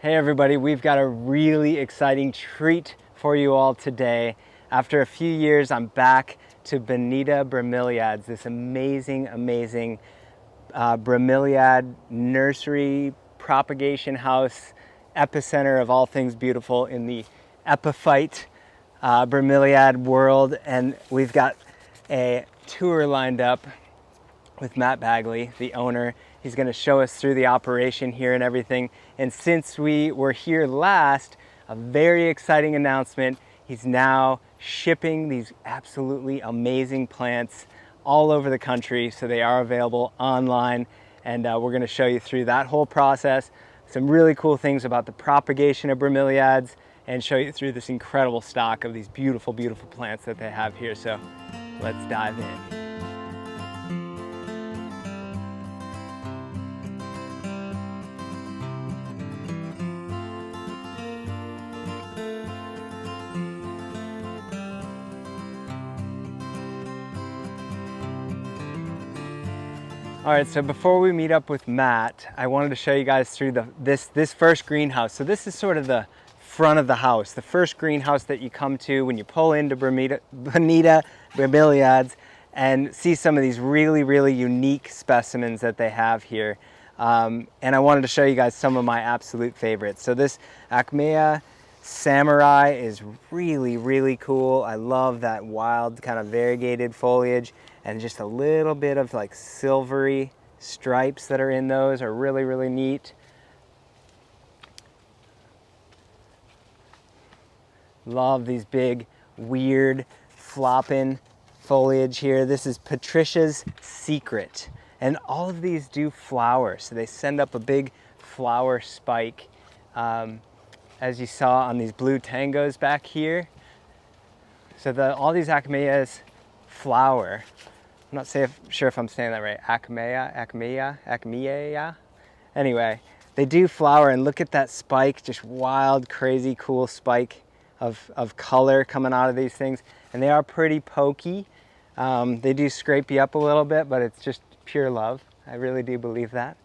Hey everybody, we've got a really exciting treat for you all today. After a few years, I'm back to Bonita Bromeliads, this amazing bromeliad nursery, propagation house, epicenter of all things beautiful in the epiphyte bromeliad world. And we've got a tour lined up with Bagley, the owner. He's going to show us through the operation here and everything. And since we were here last, a very exciting announcement. He's now shipping these absolutely amazing plants all over the country, so they are available online. And we're going to show you through that whole process, some really cool things about the propagation of bromeliads, and show you through this incredible stock of these beautiful plants that they have here. So let's dive in. All right, so before we meet up with Matt, I wanted to show you guys through this first greenhouse. So this is sort of the front of the house, the first greenhouse that you come to when you pull into Bonita Bromeliads and see some of these really unique specimens that they have here. And I wanted to show you guys some of my absolute favorites. So this Acmea Samurai is really cool. I love that wild kind of variegated foliage, and just a little bit of like silvery stripes that are in those are really neat. Love these big weird flopping foliage here. This is Patricia's Secret, and all of these do flower, so they send up a big flower spike, as you saw on these blue tangos back here. So all these Acmeas flower. I'm not sure if I'm saying that right. Acmea. Anyway, they do flower, and look at that spike, just wild, crazy, cool spike of color coming out of these things. And they are pretty pokey. They do scrape you up a little bit, but it's just pure love. I really do believe that.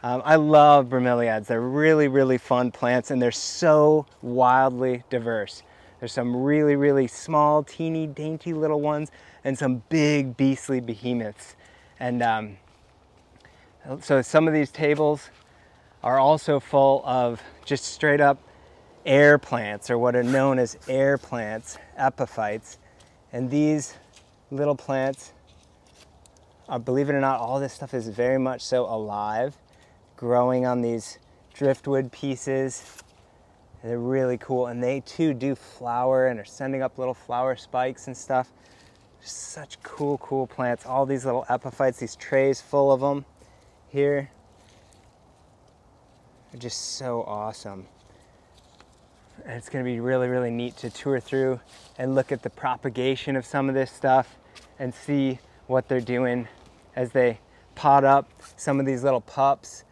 I love bromeliads. They're really fun plants, and they're so wildly diverse. There's some really small, teeny, dainty little ones, and some big, beastly behemoths. And so some of these tables are also full of just straight up air plants, or what are known as air plants, epiphytes. And these little plants are, believe it or not, all this stuff is very much so alive, growing on these driftwood pieces. They're really cool, and they too do flower and are sending up little flower spikes and stuff. Just such cool plants. All these little epiphytes, these trays full of them here, are just so awesome. And it's going to be really neat to tour through and look at the propagation of some of this stuff and see what they're doing as they pot up some of these little pups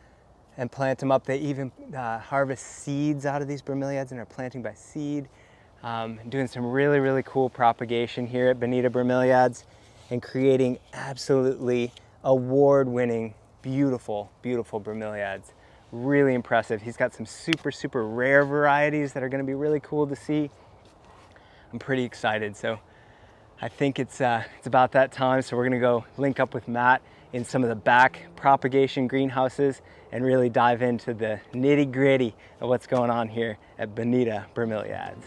and plant them up. They even harvest seeds out of these bromeliads and are planting by seed. Doing some really cool propagation here at Bonita Bromeliads, and creating absolutely award-winning, beautiful bromeliads. Really impressive. He's got some super rare varieties that are going to be really cool to see. I'm pretty excited. So I think it's about that time. So we're going to go link up with Matt in some of the back propagation greenhouses and really dive into the nitty-gritty of what's going on here at Bonita Bromeliads.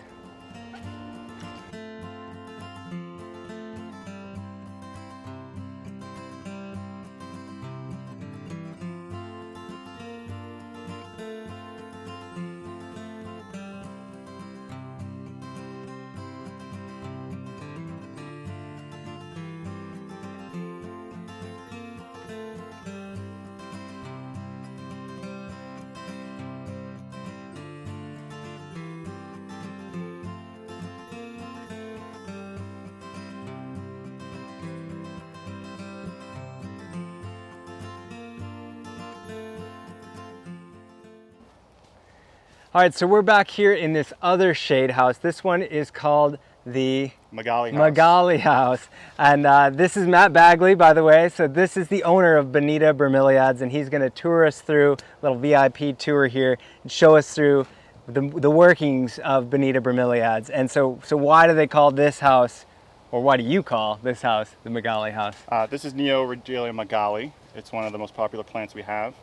All right, so we're back here in this other shade house. This one is called the Magali house. Magali house. And this is Matt Bagley, by the way. So this is the owner of Bonita Bromeliads, and he's going to tour us through a little VIP tour here and show us through the workings of Bonita Bromeliads. And so why do they call this house, or why do you call this house the Magali house? This is Neo-Regalia Magali. It's one of the most popular plants we have.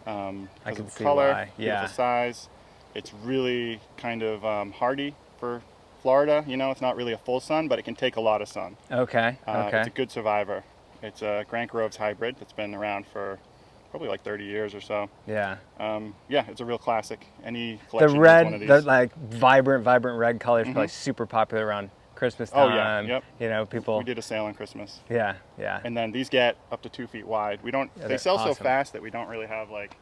I can Of see color, why. Yeah. beautiful size. It's really kind of hardy for Florida. You know, it's not really a full sun, but it can take a lot of sun. Okay. Okay. It's a good survivor. It's a Grant Groves hybrid that's been around for probably like 30 years or so. Yeah. Yeah, it's a real classic. Any collection The red, has one of these. the like vibrant red color is probably Mm-hmm. super popular around Christmas time. Oh yeah, yep. You know, people. We did a sale on Christmas. Yeah, yeah. And then these get up to 2 feet wide. We don't. Yeah, they sell so awesome. fast that we don't really have like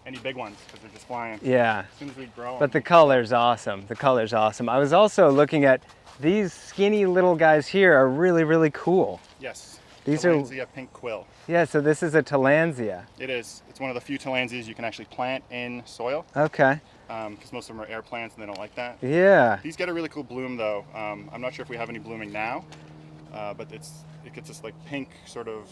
any big ones because they're just flying. Yeah. As soon as we grow. But the color's awesome. The color's awesome. I was also looking at these skinny little guys here are really, really cool. Yes. These Tillandsia are pink quill. Yeah, so this is a Tillandsia. It is. It's one of the few Tillandsias you can actually plant in soil. Okay. Because most of them are air plants and they don't like that. Yeah. These get a really cool bloom though. I'm not sure if we have any blooming now, but it gets this like pink sort of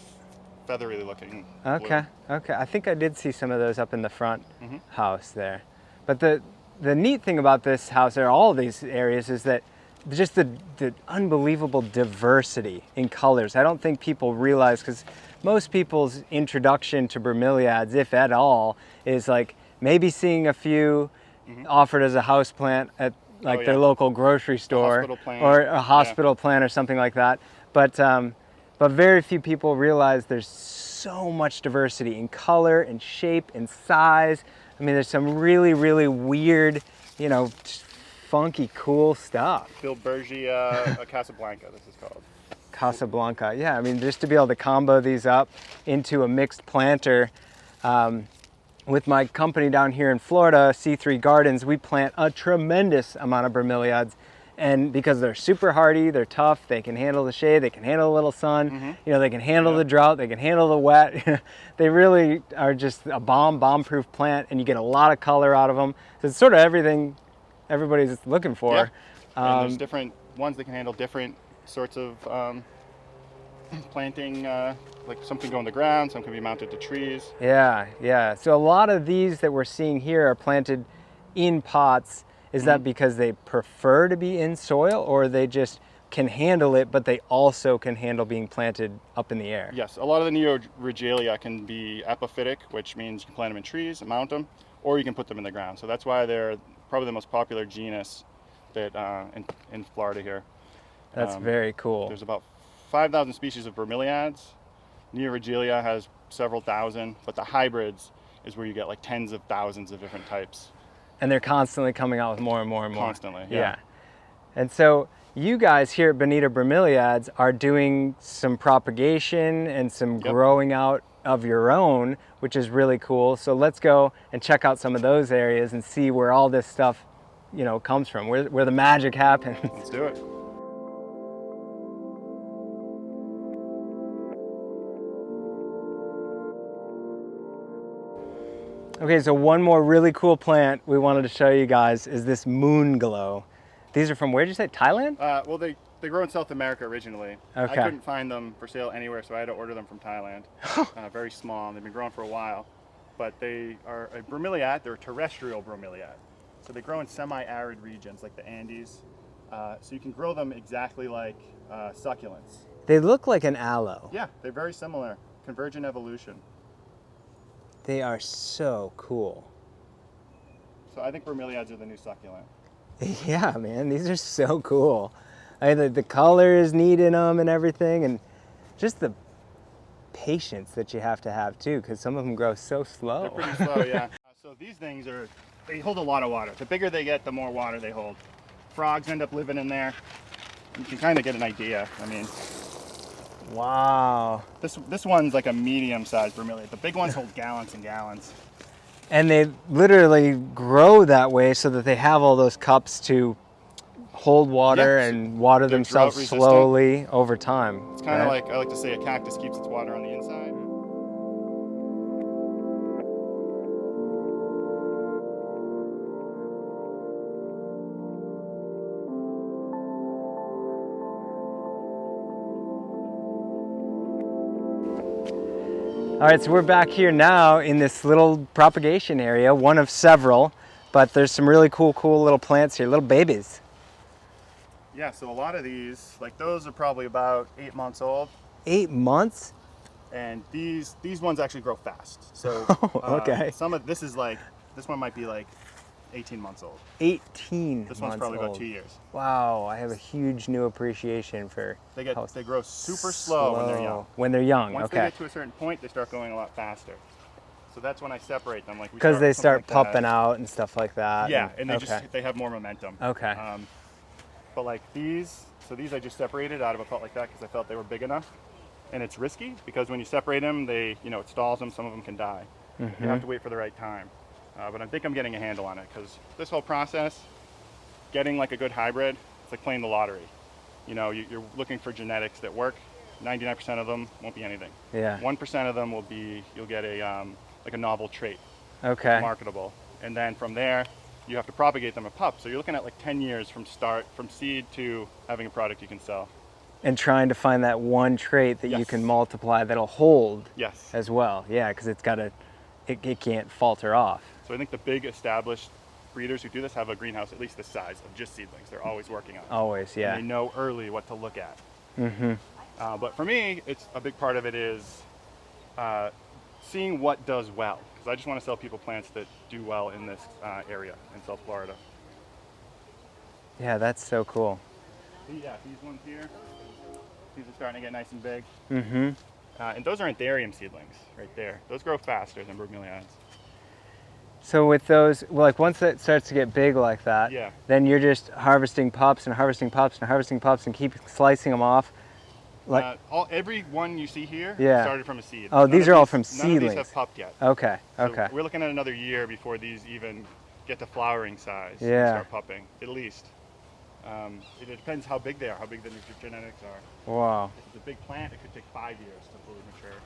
feathery looking. Okay. Bloom. Okay. I think I did see some of those up in the front house there. But the neat thing about this house, or all of these areas, is that just the unbelievable diversity in colors. I don't think people realize, because most people's introduction to bromeliads, if at all, is like maybe seeing a few offered as a house plant at like their local grocery store or a hospital plant or something like that. But very few people realize there's so much diversity in color and shape and size. I mean, there's some really, really weird, you know, funky, cool stuff. Bilbergia Casablanca, this is called. Casablanca, yeah. I mean, just to be able to combo these up into a mixed planter. With my company down here in Florida, C3 Gardens, we plant a tremendous amount of bromeliads. And because they're super hardy, they're tough, they can handle the shade, they can handle a little sun, you know, they can handle the drought, they can handle the wet. They really are just a bomb-proof plant, and you get a lot of color out of them. So it's sort of everything everybody's looking for. Yeah. And there's different ones that can handle different sorts of planting, like some can go in the ground, some can be mounted to trees. Yeah, yeah. So a lot of these that we're seeing here are planted in pots. Is that because they prefer to be in soil, or they just can handle it, but they also can handle being planted up in the air? Yes, a lot of the Neo-Regalia can be epiphytic, which means you can plant them in trees and mount them, or you can put them in the ground. So that's why they're probably the most popular genus that in Florida here. That's very cool. There's about 5,000 species of bromeliads. Neo-Regalia has several thousand, but the hybrids is where you get like tens of thousands of different types. And they're constantly coming out with more and more and more. Constantly, yeah. And so you guys here at Bonita Bromeliads are doing some propagation and some growing out of your own, which is really cool. So let's go and check out some of those areas and see where all this stuff, you know, comes from, where the magic happens. Let's do it. Okay, so one more really cool plant we wanted to show you guys is this moon glow. These are from, where did you say, Thailand? Well, they grow in South America originally. Okay. I couldn't find them for sale anywhere, so I had to order them from Thailand. Very small, and they've been growing for a while. But they are a bromeliad. They're a terrestrial bromeliad. So they grow in semi-arid regions like the Andes. So you can grow them exactly like succulents. They look like an aloe. Yeah, they're very similar. Convergent evolution. They are so cool. So I think bromeliads are the new succulent. Yeah, man, these are so cool. I mean, the color is neat in them and everything, and just the patience that you have to have too, because some of them grow so slow. They're pretty slow, yeah. So these things they hold a lot of water. The bigger they get, the more water they hold. Frogs end up living in there. You can kind of get an idea. I mean, wow. This one's like a medium-sized bromeliad. The big ones hold gallons and gallons. And they literally grow that way so that they have all those cups to hold water and water themselves slowly over time. It's kind of like, I like to say, a cactus keeps its water on the inside. All right, so we're back here now in this little propagation area, one of several, but there's some really cool little plants here, little babies. Yeah, so a lot of these, like those are probably about 8 months old. 8 months? And these ones actually grow fast. So Okay. some of this is like, this one might be like 18 months old. 18 This months one's probably old. about 2 years. Wow, I have a huge new appreciation for They grow super slow when they're young. When they're young, Once okay. they get to a certain point, they start going a lot faster. So that's when I separate them. Like Because they start like pupping out and stuff like that. Yeah, and they have more momentum. Okay. But like these, so these I just separated out of a pot like that because I felt they were big enough. And it's risky because when you separate them, it stalls them. Some of them can die. Mm-hmm. You have to wait for the right time. But I think I'm getting a handle on it because this whole process, getting like a good hybrid, it's like playing the lottery. You're looking for genetics that work. 99% of them won't be anything. Yeah. 1% of them will be, you'll get a novel trait. Okay. Marketable. And then from there, you have to propagate them a pup. So you're looking at like 10 years from seed to having a product you can sell. And trying to find that one trait that Yes. you can multiply that'll hold. Yes. As well. Yeah, because it can't falter off. So I think the big established breeders who do this have a greenhouse at least the size of just seedlings. They're always working on it. Always, yeah. And they know early what to look at. Mm-hmm. But for me, it's a big part of it is seeing what does well. Because I just want to sell people plants that do well in this area in South Florida. Yeah, that's so cool. Yeah, these ones here, these are starting to get nice and big. Mm-hmm. And those are anthurium seedlings right there. Those grow faster than bromeliads. So with those, like once it starts to get big like that, Yeah. then you're just harvesting pups and harvesting pups and harvesting pups and keep slicing them off. Like every one you see here Yeah. started from a seed. Oh, these are all from None of seedlings. these have pupped yet. Okay, So okay. we're looking at another year before these even get to flowering size and Yeah. start pupping, at least. It depends how big they are, how big the genetics are. Wow. If it's a big plant, it could take 5 years to fully mature.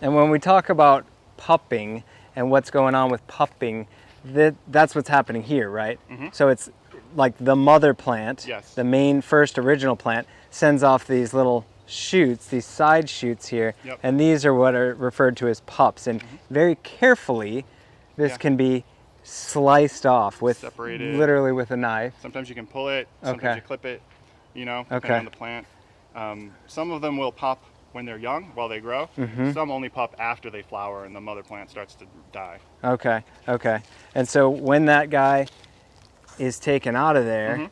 And when we talk about pupping and what's going on with pupping, that's what's happening here, right? Mm-hmm. So it's like the mother plant, Yes. the main first original plant, sends off these little shoots, these side shoots here, Yep. and these are what are referred to as pups. And very carefully, this Yeah. can be sliced off with Separated. literally with a knife. Sometimes you can pull it, sometimes Okay. you clip it, depending Okay. on the plant. Some of them will pop when they're young, while they grow. Mm-hmm. Some only pop after they flower and the mother plant starts to die. Okay, okay. And so when that guy is taken out of there, Mhm.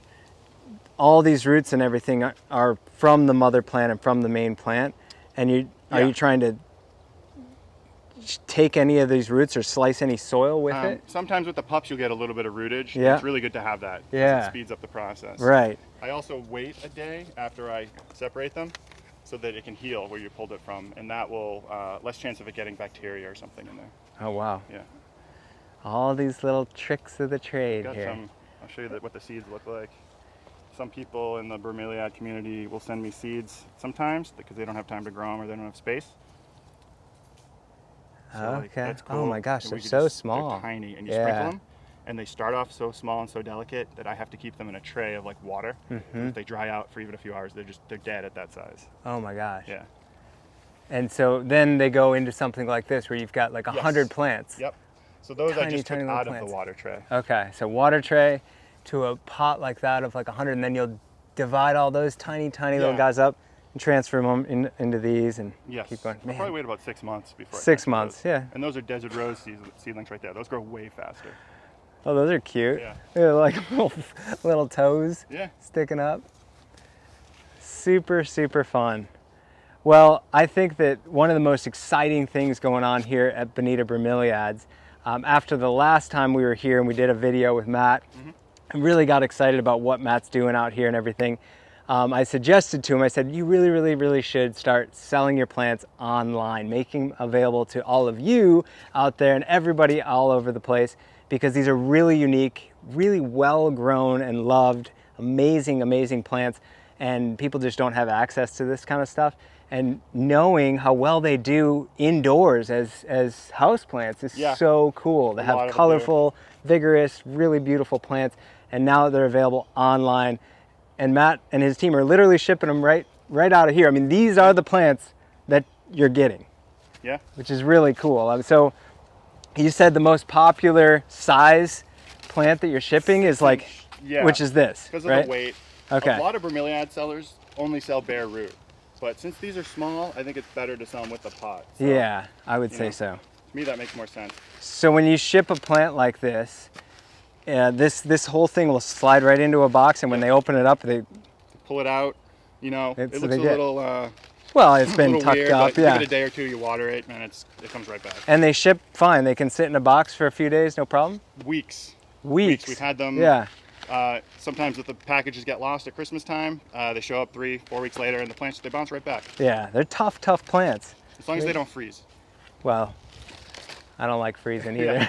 all these roots and everything are from the mother plant and from the main plant. And are Yeah. you trying to take any of these roots or slice any soil with it? Sometimes with the pups, you'll get a little bit of rootage. Yeah. It's really good to have that. 'Cause Yeah. It speeds up the process. Right. I also wait a day after I separate them so that it can heal where you pulled it from, and that will less chance of it getting bacteria or something in there. Oh, wow. Yeah. All these little tricks of the trade Got here. I'll show you what the seeds look like. Some people in the bromeliad community will send me seeds sometimes because they don't have time to grow them or they don't have space. So, like, Okay. that's cool. Oh my gosh, And they're we can so just- small. They're tiny, and you Yeah. sprinkle them, and they start off so small and so delicate that I have to keep them in a tray of like water. Mhm. If they dry out for even a few hours, they're dead at that size. Oh my gosh. Yeah. And so then they go into something like this where you've got like 100 Yes. plants. Yep. So those I Tiny, just took tiny little out of plants. the water tray. Okay, so water tray to a pot like that of like 100, and then you'll divide all those tiny little Yeah. guys up and transfer them into these and Yes. keep going. I'll Man, probably wait about 6 months before. I 6 transfer months, those. yeah. And those are desert rose seedlings right there. Those grow way faster. Oh, those are cute. Yeah. They're like little toes Yeah. sticking up. Super, super fun. Well, I think that one of the most exciting things going on here at Bonita Bromeliads, after the last time we were here and we did a video with Matt, I really got excited about what Matt's doing out here and everything. I suggested to him, I said, you really should start selling your plants online, making them available to all of you out there and everybody all over the place, because these are really unique, really well grown and loved, amazing plants, and people just don't have access to this kind of stuff. And knowing how well they do indoors as houseplants is Yeah. so cool. They A lot have of them do. colorful, vigorous, really beautiful plants, and now they're available online. And Matt and his team are literally shipping them right out of here. I mean, these are the plants that you're getting. Yeah. which is really cool. So you said the most popular size plant that you're shipping is like, Yeah. which is this, Because of right? the weight. Okay. A lot of bromeliad sellers only sell bare root. But since these are small, I think it's better to sell them with the pot. So, Yeah, I would say know. so. To me, that makes more sense. So when you ship a plant like this, this whole thing will slide right into a box, and when they open it up, they pull it out. You know, it looks a little. Well, it's been little tucked weird, up. but Yeah. Give it a day or two, you water it, and it comes right back. And they ship fine. They can sit in a box for a few days, no problem. Weeks. Weeks. We've had them. Yeah. Sometimes if the packages get lost at Christmas time, they show up 3-4 weeks later, and the plants they bounce right back. Yeah, they're tough plants. As long as they don't freeze. Well, I don't like freezing either.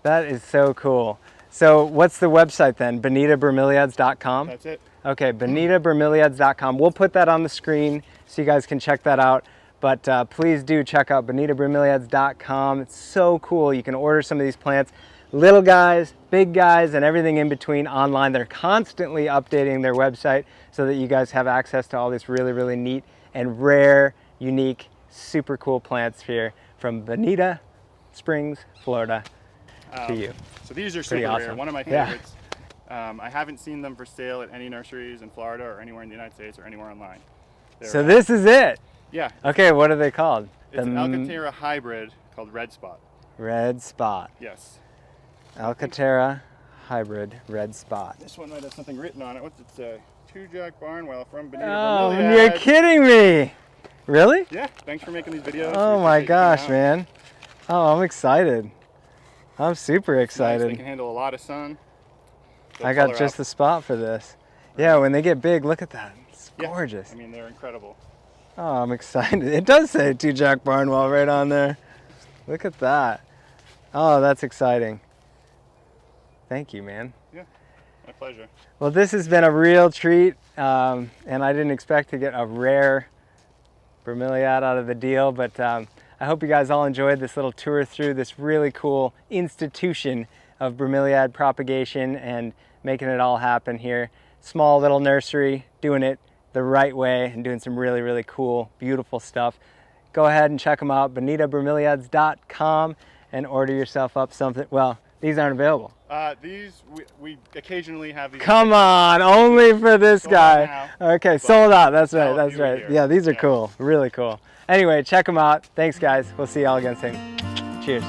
That is so cool. So what's the website then? BonitaBromeliads.com? That's it. Okay, BonitaBromeliads.com. We'll put that on the screen so you guys can check that out. But please do check out BonitaBromeliads.com. It's so cool. You can order some of these plants, little guys, big guys, and everything in between online. They're constantly updating their website so that you guys have access to all this really, really neat and rare, unique, super cool plants here from Bonita Springs, Florida, to you. So these are Pretty super awesome. rare. One of my favorites. I haven't seen them for sale at any nurseries in Florida or anywhere in the United States or anywhere online. So this is it? Yeah. Okay, what are they called? It's an Alcantara hybrid called Red Spot. Red Spot. Yes. Alcantara hybrid Red Spot. This one might have something written on it. What's it say? To Jack Barnwell from Bonita Oh, Bromeliads. you're kidding me! Really? Yeah, thanks for making these videos. Oh my gosh, man. Oh, I'm excited. I'm super excited. Nice. They can handle a lot of sun. I got just the spot for this. Yeah, when they get big, look at that. It's gorgeous. I mean, they're incredible. Oh, I'm excited. It does say to Jack Barnwell right on there. Look at that. Oh, that's exciting. Thank you, man. Yeah, my pleasure. Well, this has been a real treat, and I didn't expect to get a rare bromeliad out of the deal, but I hope you guys all enjoyed this little tour through this really cool institution of bromeliad propagation and making it all happen here. Small little nursery, doing it the right way and doing some really, really cool, beautiful stuff. Go ahead and check them out, BonitaBromeliads.com, and order yourself up something. Well, these aren't available. These, we occasionally have these. Come on, only for this guy. Okay, sold out. That's right, that's right. Here. Yeah, these are cool, really cool. Anyway, check them out. Thanks, guys. We'll see y'all again soon. Cheers.